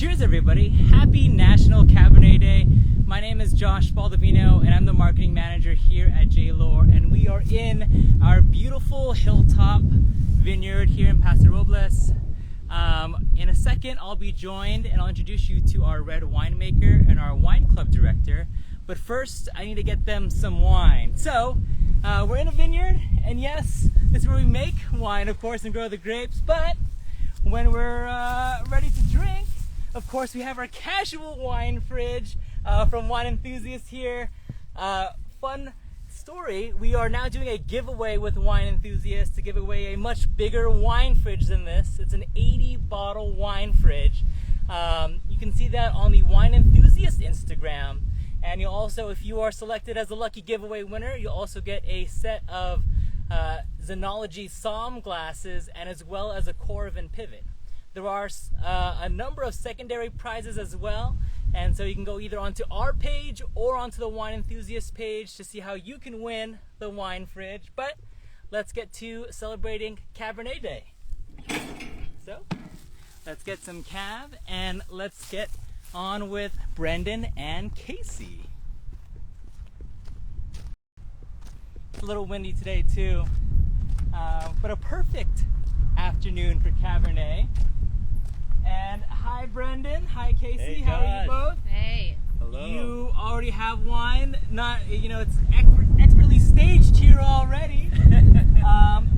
Cheers everybody, happy National Cabernet Day. My name is Josh Baldovino and I'm the marketing manager here at Jaylor, and we are in our beautiful Hilltop vineyard here in Paso Robles. In a second I'll be joined and I'll introduce you to our red winemaker and our wine club director, but first I need to get them some wine. So we're in a vineyard, and yes, this is where we make wine, of course, and grow the grapes, but when we're ready to drink, of course, we have our casual wine fridge from Wine Enthusiast here. Fun story, we are now doing a giveaway with Wine Enthusiast to give away a much bigger wine fridge than this. It's an 80 bottle wine fridge. You can see that on the Wine Enthusiast Instagram. And you'll also, if you are selected as a lucky giveaway winner, you'll also get a set of Xenology Somm glasses, and as well as a Corvin pivot. There are a number of secondary prizes as well, and so you can go either onto our page or onto the Wine Enthusiast page to see how you can win the wine fridge. But let's get to celebrating Cabernet Day. So let's get some cab and let's get on with Brenden and Kasey. It's a little windy today too, but a perfect afternoon for Cabernet. And hi Brenden, hi Kasey, hey, how are you both? Hey. Hello. You already have wine, not, it's expertly staged here already.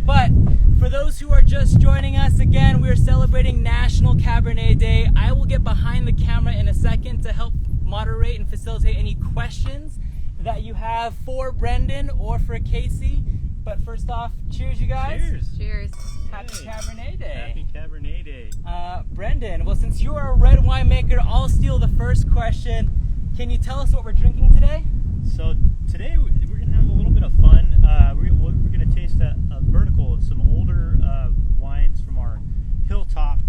But for those who are just joining us, again, we're celebrating National Cabernet Day. I will get behind the camera in a second to help moderate and facilitate any questions that you have for Brenden or for Kasey. But first off, cheers you guys. Cheers. Cheers. Happy Cabernet Day. Happy Cabernet Day. Brenden, well, since you are a red winemaker, I'll steal the first question. Can you tell us what we're drinking today? So today we're going to have a little bit of fun. We're going to taste a vertical of some older wines from our Hilltop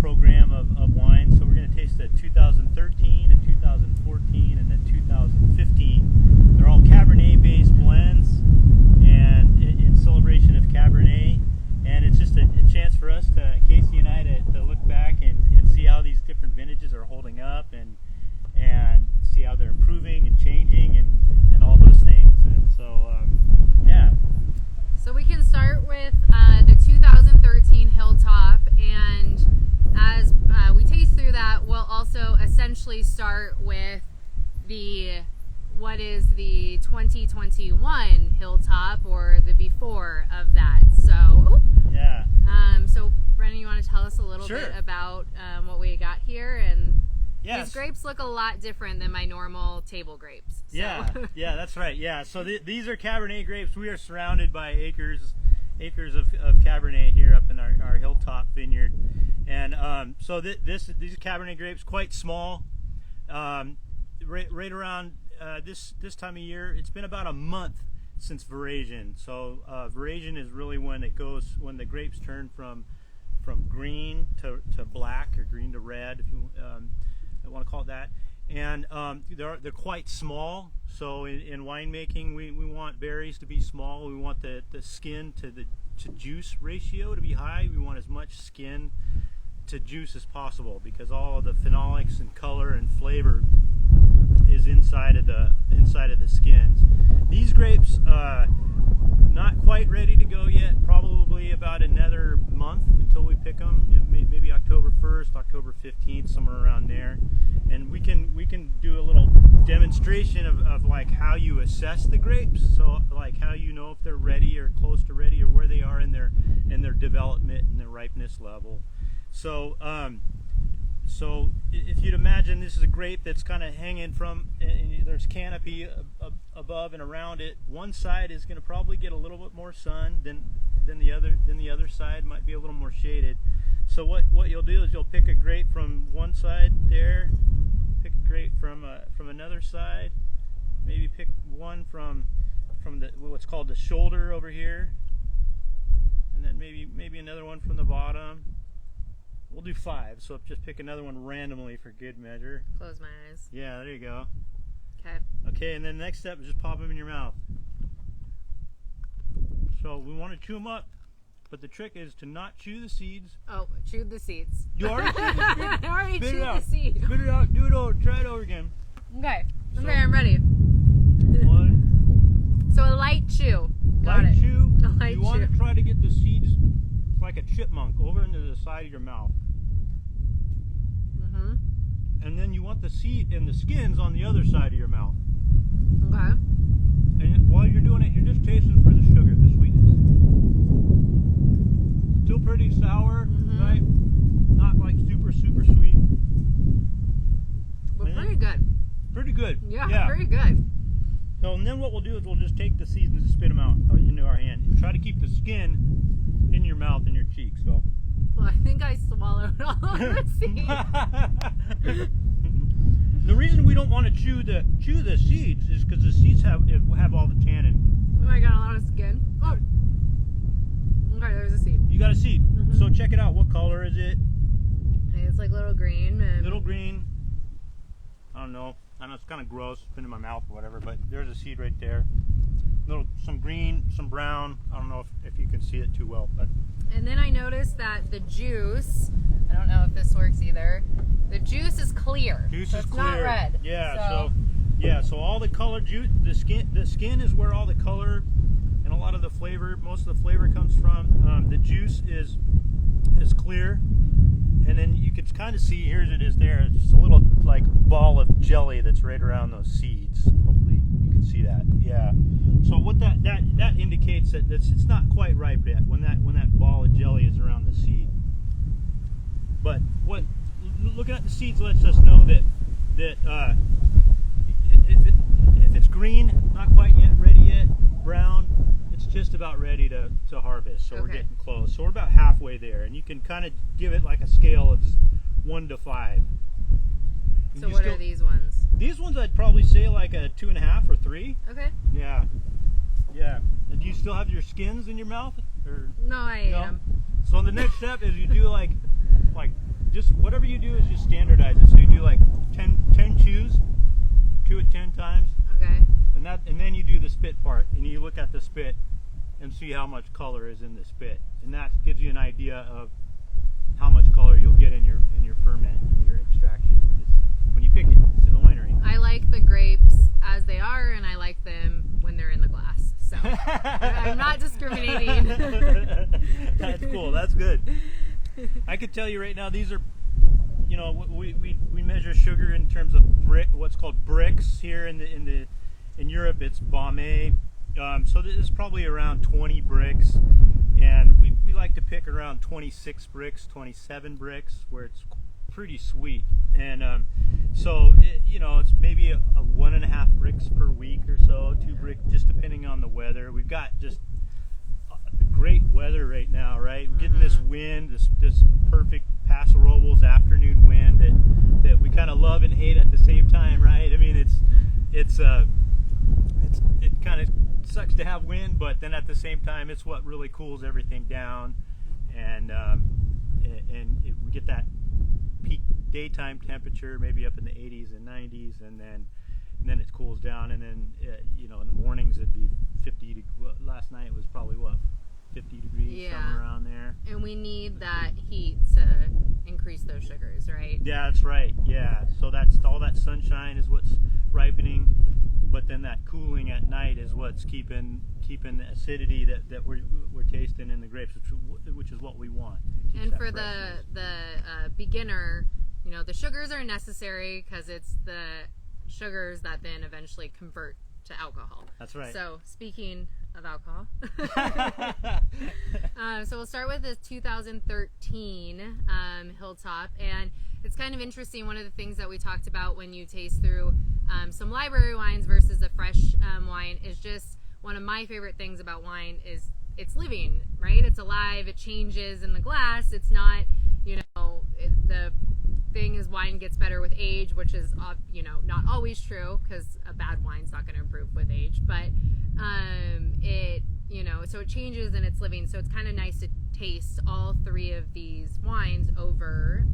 program of wines. So we're going to taste a 2013, a 2014, and a 2015. They're all Cabernet-based blends, and in celebration of Cabernet. And it's just a chance for us, Kasey and I, to look back and see how these different vintages are holding up, and see how they're improving and changing and all those things. And so, yeah. So we can start with the 2013 Hilltop, and as we taste through that, we'll also essentially start with what is the 2021 Hilltop, or the before of that. So, Yeah. So Brenden, you want to tell us a little Sure. bit about what we got here? And Yes. these grapes look a lot different than my normal table grapes. So. Yeah, yeah, that's right. Yeah, so these are Cabernet grapes. We are surrounded by acres of Cabernet here up in our Hilltop vineyard, and so these are Cabernet grapes, quite small. Right around this time of year, it's been about a month since veraison. So veraison is really when the grapes turn from green to black, or green to red, if you want to call it that. And they're quite small. So in winemaking, we want berries to be small. We want the skin to juice ratio to be high. We want as much skin to juice as possible, because all of the phenolics and color and flavor is inside of the skins. These grapes, not quite ready to go yet. Probably about another month until we pick them. Maybe October 1st, October 15th, somewhere around there. And we can do a little demonstration of like how you assess the grapes. So like how you know if they're ready or close to ready, or where they are in their development and their ripeness level. So so if you'd imagine, this is a grape that's kind of hanging from, there's canopy above and around it. One side is going to probably get a little bit more sun than the other side might be a little more shaded. So what you'll do is you'll pick a grape from one side there, pick a grape from another side, maybe pick one from what's called the shoulder over here, and then maybe another one from the bottom. We'll do 5, so just pick another one randomly for good measure. Close my eyes. Yeah, there you go. Okay. Okay, and then the next step is just pop them in your mouth. So we want to chew them up, but the trick is to not chew the seeds. Oh, chewed the seeds. You already chewed the seeds? I already chewed try it over again. Okay. So- Okay, I'm ready. 1. So a light chew. Got Light it. chew. A light You want chew. to try to get the seeds like a chipmunk over into the side of your mouth. Mm-hmm. And then you want the seed and the skins on the other side of your mouth. Okay. And while you're doing it, you're just tasting for the sugar, the sweetness. Still pretty sour, Mhm. right? Not like super, super sweet. But Yeah. pretty good. Pretty good. Yeah, pretty good. So, and then what we'll do is we'll just take the seeds and just spit them out into our hand. And try to keep the skin in your mouth and your cheeks. So. Well, I think I swallowed all of the seeds. The reason we don't want to chew the seeds is because the seeds have all the tannin. Oh, I got a lot of skin. Oh. Okay, there's a seed. You got a seed. Mhm. So check it out. What color is it? Hey, it's like little green. And Little green. I don't know. I know it's kind of gross. It's been in my mouth or whatever, but there's a seed right there. Some green, some brown. I don't know if you can see it too well, but And then I noticed that the juice, I don't know if this works either, the juice is clear. juice so is it's clear. not red. Yeah. So all the color juice, the skin is where all the color and a lot of the flavor, most of the flavor comes from. The juice is clear, and then you can kind of see here it is there. It's just a little like ball of jelly that's right around those seeds. Hopefully you can see that. Yeah. So what that indicates that it's not quite ripe yet when that ball of jelly is around the seed. But looking at the seeds lets us know that if it's green, not quite yet ready yet, brown, it's just about ready to harvest. So we're Okay. getting close. So we're about halfway there, and you can kind of give it like a scale of 1 to 5. So what are these ones? These ones I'd probably say like a 2.5 or 3. Okay. Yeah. And do you still have your skins in your mouth? Or No, I ate them. So the next step is you do like just whatever you do is just standardize it. So you do like 10 chews, chew it 10 times, Okay. and then you do the spit part, and you look at the spit and see how much color is in the spit, and that gives you an idea of how much color you'll get in your ferment, in your extraction when you pick it. It's in the winery. I like the grapes as they are, and I like them when they're in the glass. So I'm not discriminating. That's cool. That's good. I could tell you right now, these are, we measure sugar in terms of what's called bricks here in Europe. It's Baume. So this is probably around 20 bricks, and we like to pick around 26 bricks, 27 bricks, where it's pretty sweet. And it's maybe a 1.5 bricks per week or so, 2 bricks, just depending on the weather. We've got just great weather right now, right? We're getting this wind, this perfect Paso Robles afternoon wind that we kind of love and hate at the same time, right? I mean, it kind of sucks to have wind, but then at the same time, it's what really cools everything down, and we get that peak daytime temperature, maybe up in the 80s and 90s, and then it cools down, and then in the mornings it'd be 50. Last night was probably 50 degrees, somewhere around there. And we need that heat to increase those sugars, right? Yeah, that's right. Yeah, so that's all that sunshine is what's ripening, but then that cooling at night is what's keeping the acidity that we're tasting in the grapes, which is what we want. And for the beginner, the sugars are necessary because it's the sugars that then eventually convert to alcohol. That's right. So speaking of alcohol, so we'll start with this 2013 Hilltop, and it's kind of interesting. One of the things that we talked about when you taste through some library wines versus a fresh wine is just one of my favorite things about wine is it's living, right? It's alive. It changes in the glass. It's not, the thing is wine gets better with age, which is, not always true because a bad wine's not going to improve with age, but so it changes and it's living. So it's kind of nice to taste all 3 of these wines over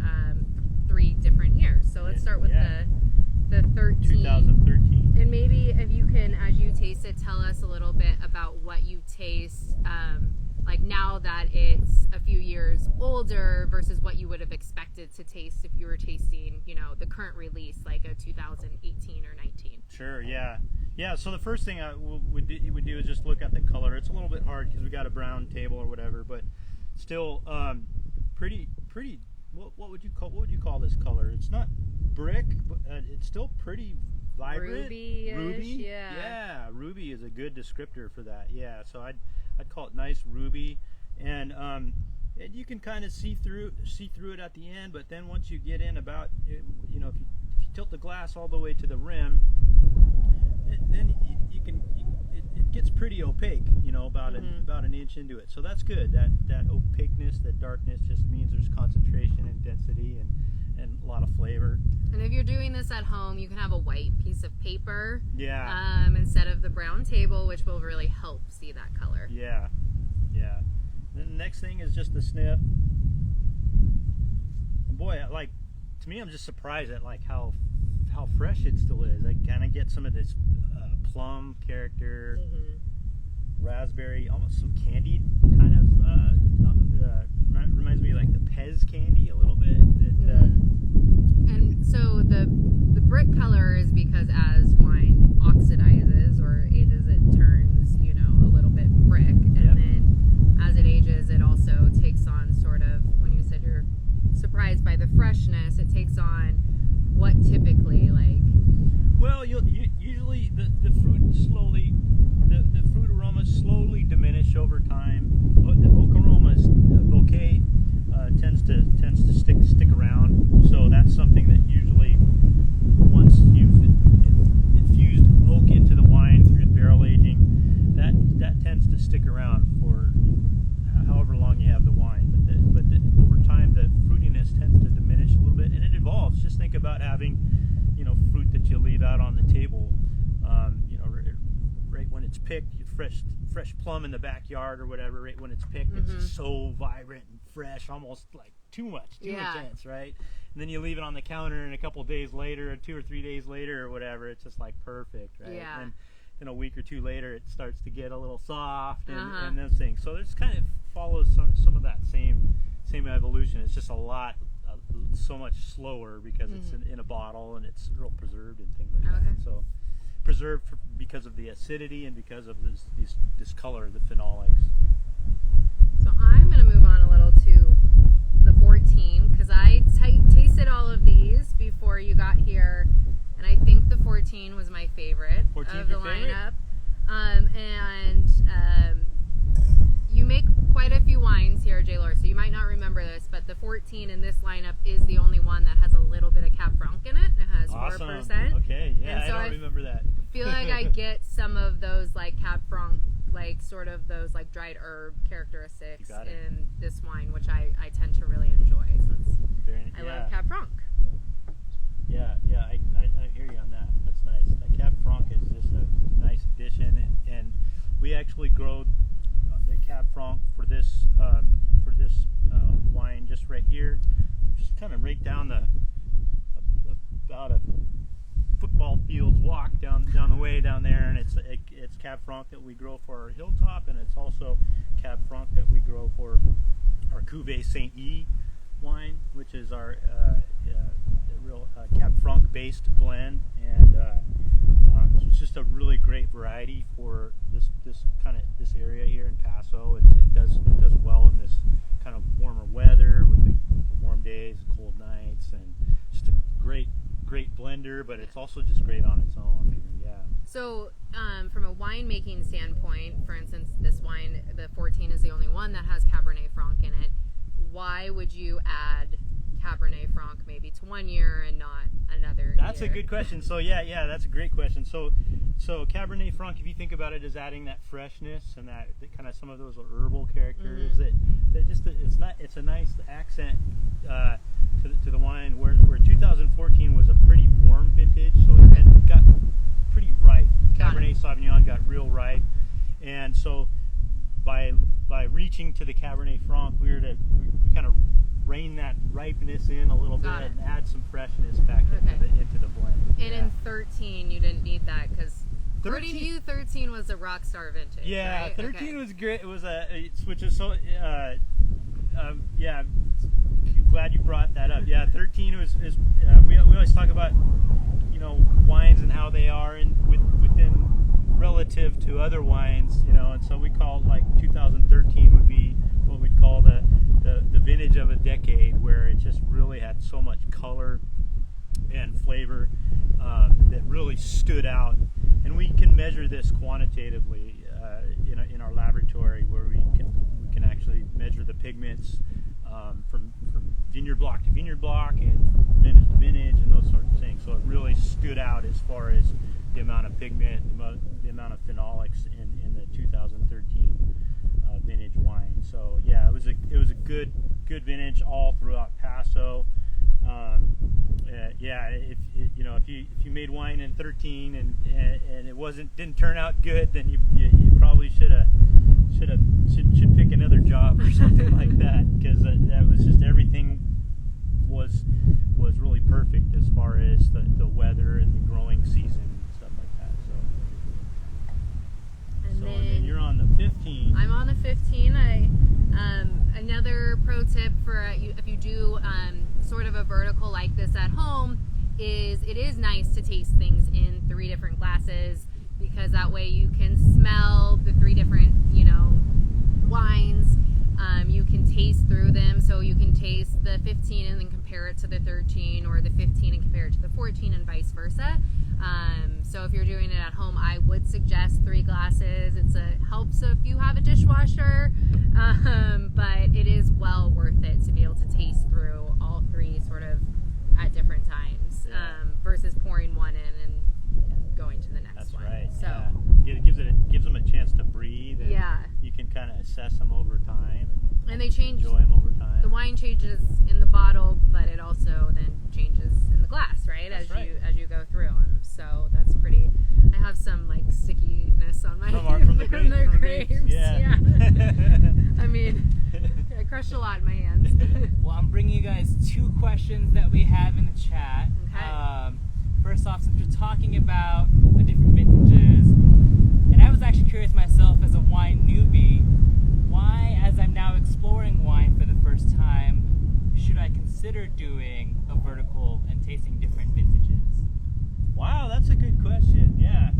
3 different years. So let's start with the 13. 2013. And maybe if you can, as you taste it, tell us a little bit about what you taste like now that it's a few years older versus what you would have expected to taste if you were tasting, you know, the current release, like a 2018 or 19? Sure, yeah. Yeah, so the first thing I would do is just look at the color. It's a little bit hard because we got a brown table or whatever, but still pretty. What would you call this color? It's not brick, but it's still pretty vibrant. Ruby-ish, yeah. Yeah, ruby is a good descriptor for that. Yeah, so I'd call it nice ruby, and you can kind of see through it at the end. But then once you get in about, you know, if you tilt the glass all the way to the rim, then it gets pretty opaque, you know, about an inch into it. So that's good. That opaqueness, that darkness, just means there's concentration and density and a lot of flavor. And if you're doing this at home, you can have a white piece of paper, instead of the brown table, which will really help see that color. Yeah. Then the next thing is just the sniff. And boy, to me, I'm just surprised at like how fresh it still is. I kind of get some of this plum character, raspberry, almost some candied kind of. Reminds me of like the Pez candy a little bit. And so the brick color is because as wine oxidizes or ages, it turns, you know, a little bit brick, and then as it ages, it also takes on sort of, when you said you're surprised by the freshness, it takes on what typically, like? Well, usually the fruit slowly, the fruit aromas slowly diminish over time. The oak aromas, the bouquet tends to stick around. So that's something that usually, once you've infused oak into the wine through barrel aging, that tends to stick around for however long you have the wine. But over time, the fruitiness tends to diminish a little bit, and it evolves. Just think about having, you know, fruit that you leave out on the table, you know, right when it's picked, fresh plum in the backyard or whatever. Right when it's picked, it's just so vibrant and fresh, almost like too intense, right? And then you leave it on the counter, and a couple of days later, or 2 or 3 days later, or whatever, it's just like perfect, right? Yeah. And then a week or two later, it starts to get a little soft and those things. So it's kind of follows some of that same evolution. It's just so much slower because it's in a bottle and it's real preserved and things like that. So preserved because of the acidity and because of this color, the phenolics. So I'm going to move on a little to the 14 because I tasted all of these before you got here, and I think the 14 was my favorite of the lineup. You make quite a few wines here, Jaylor, so you might not remember this, but the 14 in this lineup is the only one that has a little bit of Cab Franc in it. It has 4%. Okay, yeah, so I don't remember that. I feel like I get some of those like Cab Franc, like sort of those like dried herb characteristics in this wine, which I tend to really enjoy since I love Cab Franc. Yeah, I hear you on that. That's nice. The Cab Franc is just a nice addition, and we actually grow the Cab Franc for this wine just right here, just kind of right down about a football field's walk down the way down there, and it's Cab Franc that we grow for our Hilltop, and it's also Cab Franc that we grow for our Cuvée Saint E wine, which is our real Cab Franc based blend, and it's just a really great variety for this area here in Paso. It does well in this kind of warmer weather with the warm days, cold nights, and just a great blender. But it's also just great on its own. Yeah. So from a winemaking standpoint, for instance, this wine, the 14, is the only one that has Cabernet Franc in it. Why would you add Cabernet Franc maybe to 1 year and not another That's year? a good question. So yeah, that's a great question. So Cabernet Franc, if you think about it, is adding that freshness and that kind of some of those herbal characters that just it's a nice accent to the wine. Where 2014 was a pretty warm vintage, so it got pretty ripe. Cabernet Sauvignon got real ripe, and so by reaching to the Cabernet Franc, we kind of rein that ripeness in a little bit and add some freshness back into the blend. And in 13, you didn't need that because According to you, 13 was a rock star vintage. Yeah, right? 13 Okay. was great. It was which is so, yeah, glad you brought that up. Yeah, 13 we always talk about, wines and how they are within relative to other wines, and so we call like 2013 would be what we'd call the vintage of a decade, where it just really had so much color and flavor that really stood out. And we can measure this quantitatively in our laboratory, where we can actually measure the pigments from vineyard block to vineyard block and from vintage to vintage and those sorts of things. So it really stood out as far as the amount of pigment, the amount of phenolics in the 2013 vintage wine. So yeah, it was a good vintage all throughout Paso. Yeah, if you made wine in 13 and it didn't turn out good, then you probably should pick another job or something like that, because that was just, everything was really perfect as far as the weather and the growing season and stuff like that. And then you're on the 15. I'm on the 15. Another pro tip for if you do sort of a vertical like this at home is it is nice to taste things in 3 different glasses, because that way you can smell the 3 different wines. You can taste through them, so you can taste the 15 and then compare it to the 13, or the 15 and compare it to the 14, and vice versa. So if you're doing it at home, I would suggest 3 glasses. It helps if you have a dishwasher, but it is well worth it to be able to taste through all 3 sort of at different times, versus pouring one in and going to the next That's one. right. So yeah. It gives them a chance to breathe. And you can kind of assess them over time and they change. Enjoy them over time. The wine changes in the bottle, but it also then changes in the glass, right? That's As you go through them. So that's pretty. I have some like stickiness on my from the grapes. Yeah. I mean, I crushed a lot in my hands. Well, I'm bringing you guys 2 questions that we have in the chat. Okay. First off, since you're talking about the different vintages, and I was actually curious myself as a wine newbie, why, as I'm now exploring wine for the first time, should I consider doing a vertical and tasting different vintages? Wow, that's a good question. Yeah,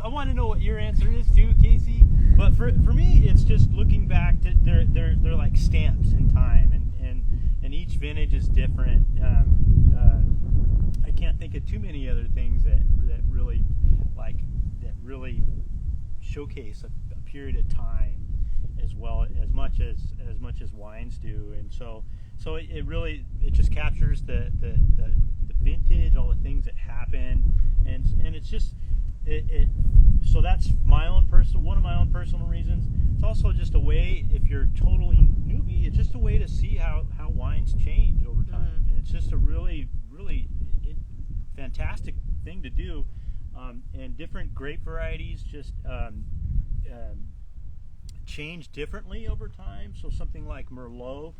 I want to know what your answer is too, Kasey. But for me, it's just looking back to they're like stamps in time, and each vintage is different. I can't think of too many other things that really showcase a period of time as much as wines do, and so it just captures the vintage, all the things that happen, and it's just so that's one of my own personal reasons. It's also just a way, if you're totally newbie, it's just a way to see how wines change over time, and it's just a really fantastic thing to do. And different grape varieties just change differently over time. So something like Merlot,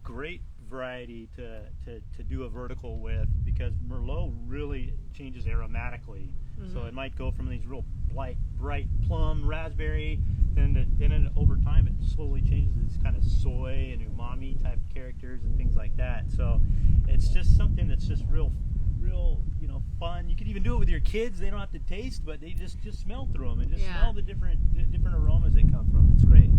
great variety to do a vertical with, because Merlot really changes aromatically. So it might go from these real bright plum, raspberry, then over time it slowly changes to these kind of soy and umami type characters and things like that. So it's just something that's just real fun. You can even do it with your kids. They don't have to taste, but they just smell through them and just smell the different aromas that come from it. It's great.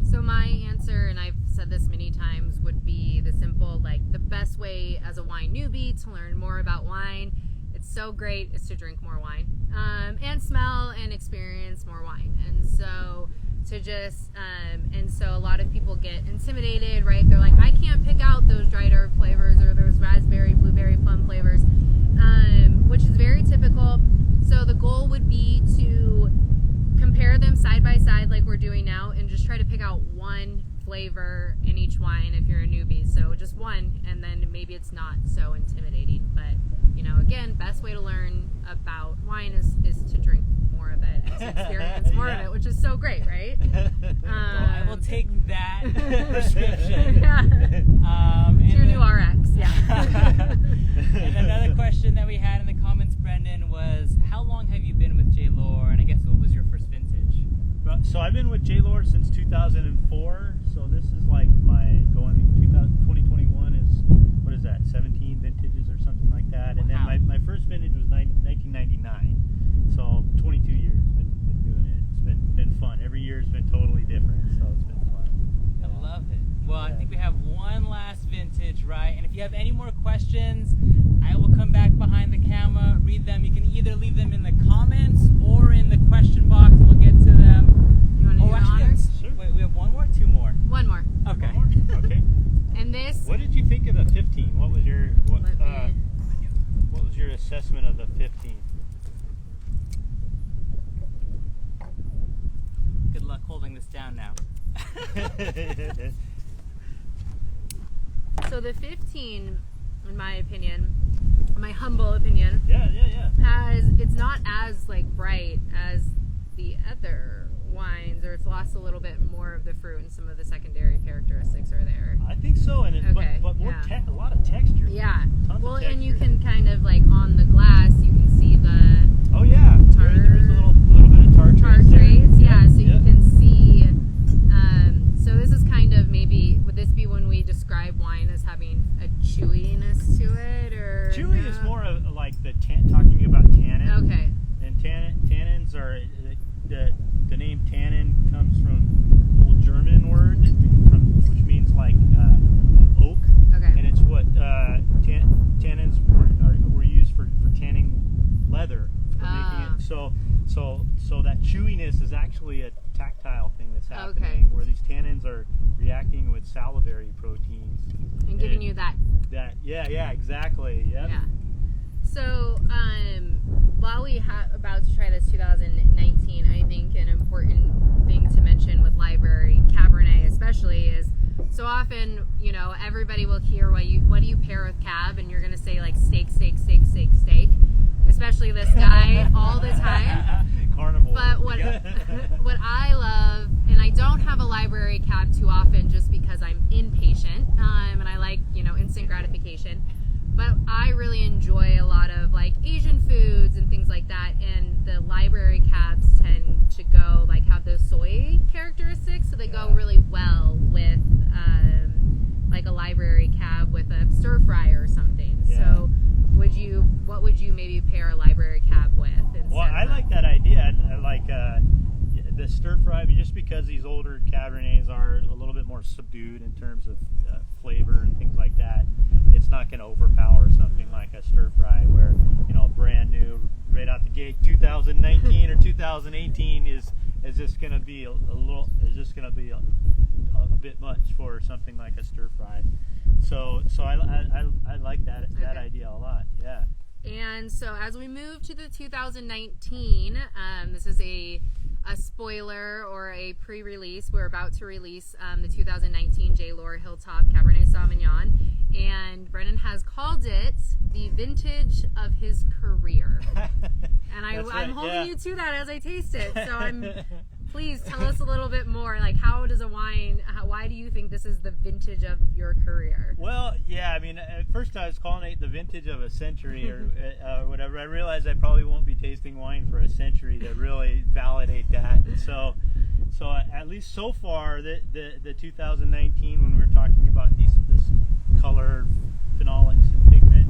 So my answer, and I've said this many times, would be the simple, the best way as a wine newbie to learn more about wine, it's so great, is to drink more wine, and smell and experience more wine. And so a lot of people get intimidated, right? They're like, I can't pick out those dried herb flavors or those raspberry, blueberry, plum flavors, which is very typical. So the goal would be to compare them side by side like we're doing now, and just try to pick out one flavor in each wine if you're a newbie. So just one, and then maybe it's not so intimidating. But again, best way to learn about wine is to drink more of it and to experience more of it, which is so great, right? Well, I will take that prescription. It's your new RX, yeah. And another question that we had in the comments, Brenden, was how long have you been with Jaylor, and I guess what was your first vintage? So I've been with Jaylor since 2004. So this is like my 2021 is, what is that, 17 vintages or something like that. And then my first vintage was 1999. So 22 years been doing it. It's been fun. Every year's been totally different. So it's been fun. I love it. Well, I think we have one last vintage, right? And if you have any more questions, I will come back behind the camera, read them. You can either leave them in the comments or in the question box. We'll get to them. You want to do the honors? Sure. Wait, we have one more or two more? One more. Okay. One more? Okay. And this. What did you think of the 15? What was your what me- was your assessment of the 15? Good luck holding this down now. So the 15, in my opinion, my humble opinion, Yeah. it's not as like bright as the other wines, or it's lost a little bit more of the fruit, and some of the secondary characteristics are there. I think so, and Okay, but more yeah. a lot of texture. Yeah. Tons Well, of and you texture. can kind of like on the glass, you can see the Oh yeah, there is a little bit of tar tar trace there. traits. Yeah, so yeah. you can see. So this is kind of maybe, would this be when we describe wine as having a chewiness to it, or Chewy no? is more of like talking about tannin. Okay. And tannins are the name tannin comes from old German word which means like oak. Okay. And it's what tannins were used for tanning leather, for making it. So that chewiness is actually a tactile thing that's happening, Okay. where these tannins are reacting with salivary proteins And giving you that. yeah, exactly. Yep. Yeah. So, while we have about to try this 2019, I think an important thing to mention with library Cabernet especially is, so often, you know, everybody will hear what do you pair with Cab, and you're gonna say like steak, especially this guy all the time. Carnivore. But what I love, and I don't have a library Cab too often just because I'm impatient, and I like, you know, instant gratification. But I really enjoy a lot of like Asian foods and things like that, and the library Cabs tend to go like have those soy characteristics, so they go really well with like a library Cab with a stir fry or something. Yeah. So what would you maybe pair a library Cab with? Well, I like that idea. I like the stir fry, just because these older Cabernets are a little bit more subdued in terms of flavor and things like that. It's not going to overpower something like a stir fry, where, you know, brand new, right out the gate, 2019 or 2018 is just going to be a bit much for something like a stir fry. So I like that idea a lot. Yeah. And so as we move to the 2019, this is a spoiler or a pre-release. We're about to release the 2019 Lohr Hilltop Cabernet Sauvignon, and Brenden has called it the vintage of his career. And I'm holding you to that as I taste it. So please tell us a little bit more. Like, how does a wine? Why do you think this is the vintage of your career? Well, yeah. I mean, at first I was calling it the vintage of a century or whatever. I realized I probably won't be tasting wine for a century to really validate that. And so at least so far, the 2019, when we were talking about this color, phenolics, and pigment,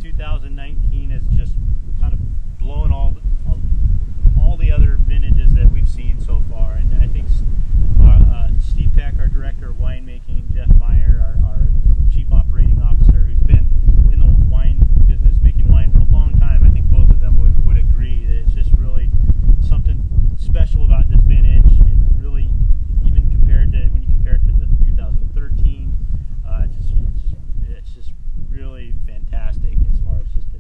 2019 is just kind of blowing all the other vintages that we've seen so far. And I think Steve Peck, our director of winemaking, Jeff Meyer, our chief operating officer, who's been in the wine business making wine for a long time, I think both of them would agree that it's just really something special about this vintage. It really, even when you compare it to the 2013, it's just really fantastic as far as just the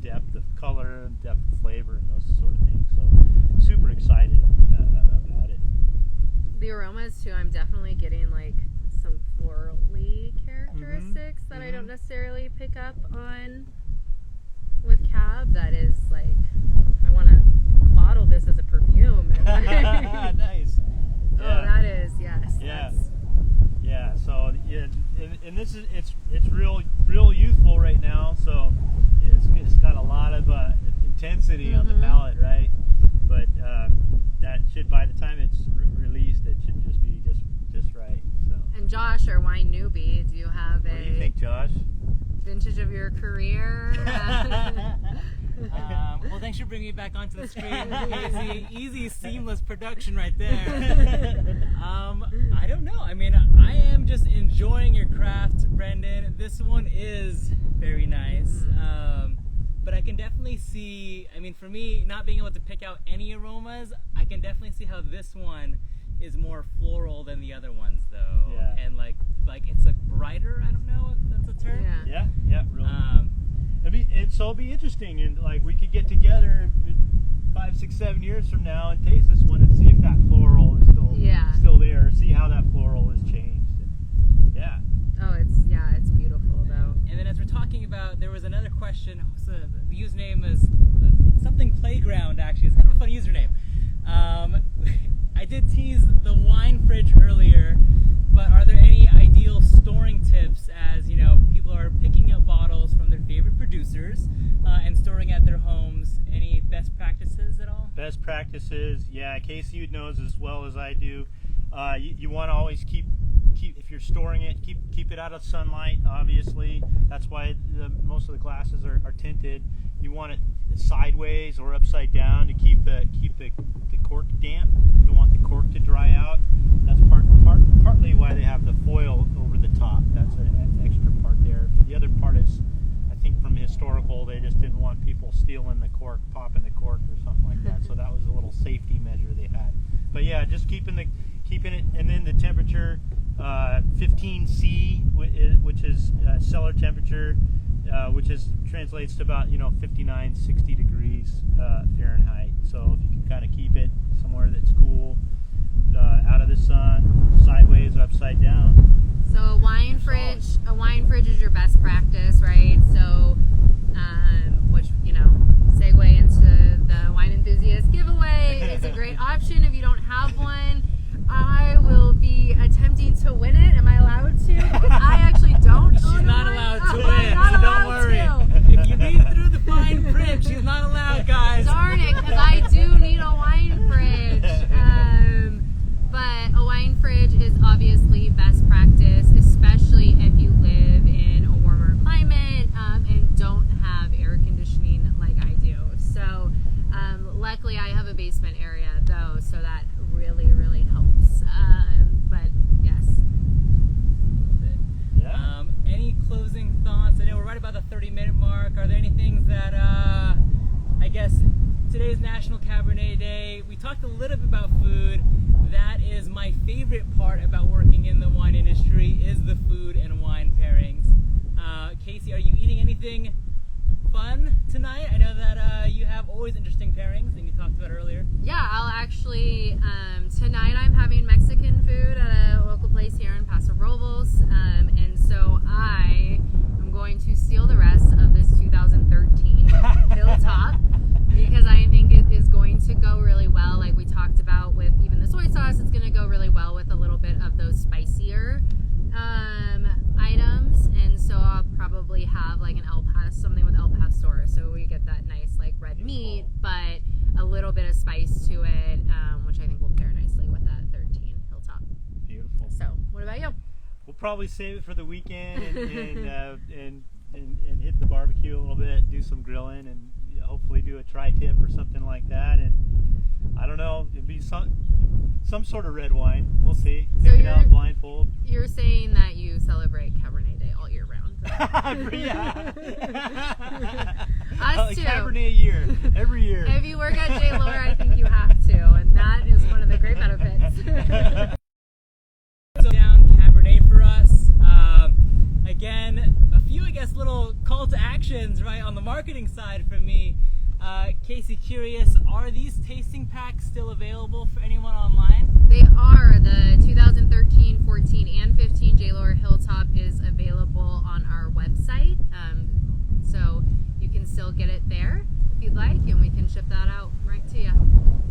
depth of color and depth of flavor and those sort of things. So super excited about it. The aromas too, I'm definitely getting like some florally characteristics that I don't necessarily pick up on with Cab. That is like, I want to bottle this as a perfume. And Nice. Oh, that is, yes. Yeah. That's- Yeah. So yeah, and this is it's real youthful right now. So it's got a lot of intensity on the palate, right? But that should, by the time it's released, it should just be just right. So. And Josh, our wine newbie, do you have What do you think, Josh? vintage of your career? Well, thanks for bringing me back onto the screen, Kasey. Easy, seamless production right there. I don't know. I mean, I am just enjoying your craft, Brenden. This one is very nice. But I can definitely see, I mean, for me, not being able to pick out any aromas, I can definitely see how this one is more floral than the other ones, though. Yeah. And like it's a brighter, I don't know if that's a term. Yeah, really. It'll be interesting, and like we could get together 5, 6, 7 years from now and taste this one and see if that floral is still there, see how that floral has changed. And, yeah. Oh, it's beautiful though. And then as we're talking about, there was another question. So the username is something playground. Actually, it's kind of a fun username. I did tease the wine fridge earlier, but are there any ideal storing tips as, you know, people are picking up bottles from their favorite producers and storing at their homes? Any best practices at all? Best practices, yeah. Kasey knows as well as I do. You want to always keep if you're storing it, keep it out of sunlight. Obviously, that's why most of the glasses are tinted. You want it sideways or upside down to keep the cork damp. You don't want the cork to dry out. That's partly why they have the foil over the top. That's an extra part there. The other part is, I think, from historical, they just didn't want people stealing the cork, popping the cork or something like that. So that was a little safety measure they had. But yeah, just keeping it, and then the temperature, 15C, which is cellar temperature, which translates to about 59, 60 degrees Fahrenheit. So if you can kind of keep it somewhere that's cool, out of the sun, sideways or upside down. So a wine fridge is your best practice, right? So, which segue into the Wine Enthusiast giveaway is a great option if you don't have one. I will be attempting to win it. Am I allowed to? Because I actually don't. She's not allowed to win, so don't worry. If you read through the fine print, she's not allowed, guys. Darn it, because I do need a wine fridge. But a wine fridge is obviously best practice, especially if you live in a warmer climate and don't have air conditioning like I do. So luckily I have a basement area though, so that really, really helps. But yes. Yeah. Any closing thoughts? I know we're right about the 30-minute mark. Are there any things that, I guess, today's National Cabernet Day, we talked a little bit about food. That is my favorite part about working in the wine industry, is the food and wine pairings. Kasey, are you eating anything fun tonight? I know that you have always interesting pairings, and you talked about earlier. Yeah, I'll actually, tonight I'm having Mexican food at a local place here in Paso Robles, and so I am going to steal the rest of this 2013 Hilltop, because I think it is going to go really well, like we talked about with even the soy sauce. It's going to go really well with a little bit of those spicier items, and so I'll probably have like something with El Pastor, so we get that nice like red meat, but a little bit of spice to it, which I think will pair nicely with that 13 Hilltop. Beautiful. So, what about you? We'll probably save it for the weekend and hit the barbecue a little bit, do some grilling, and hopefully do a tri-tip or something like that. And I don't know, it'd be some sort of red wine. We'll see. Pick it out blindfold. You're saying that you celebrate Cabernet Day all year round. Yeah. Us too. Cabernet year, every year. If you work at Jaylor, I think you have to, and that is one of the great benefits. So down Cabernet for us. Again, a few, I guess, little call to actions, right, on the marketing side from me. Kasey, curious, are these tasting packs still available for anyone online? They are. The 2013, 14, and 15 Jaylor Hilltop is available on our website. So you can still get it there if you'd like, and we can ship that out right to you.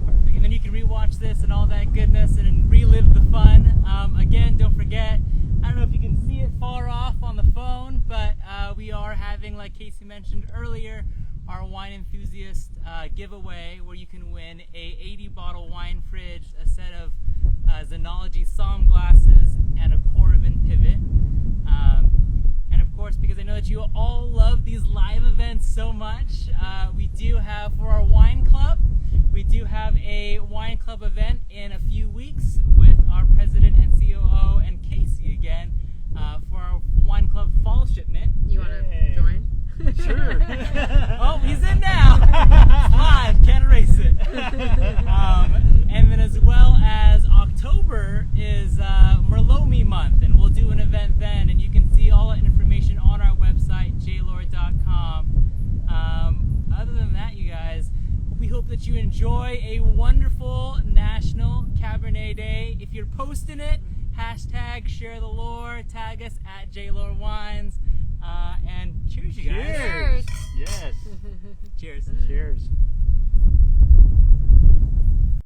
Perfect. And then you can rewatch this and all that goodness and relive the fun. Again, don't forget, I don't know if you can see it far off on the phone, but we are having, like Kasey mentioned earlier, our Wine Enthusiast giveaway, where you can win a 80-bottle wine fridge, a set of Xenology Somm glasses, and a Coravin pivot. And of course, because I know that you all love these live events so much, we do have, for our wine club, we do have a wine club event in a few weeks with our president and COO and Kasey again for our wine club fall shipment. You want to join? Sure. Oh, he's in now. It's live, can't erase it. And then as well as October is Merlot month, and we'll do an event then, and you can see all that information on our website, jaylor.com. Other than that, you guys, we hope that you enjoy a wonderful National Cabernet Day. If you're posting it, hashtag share the Lohr, tag us at Jaylor Wines, and cheers, you guys. Cheers. Yes. Cheers. Cheers.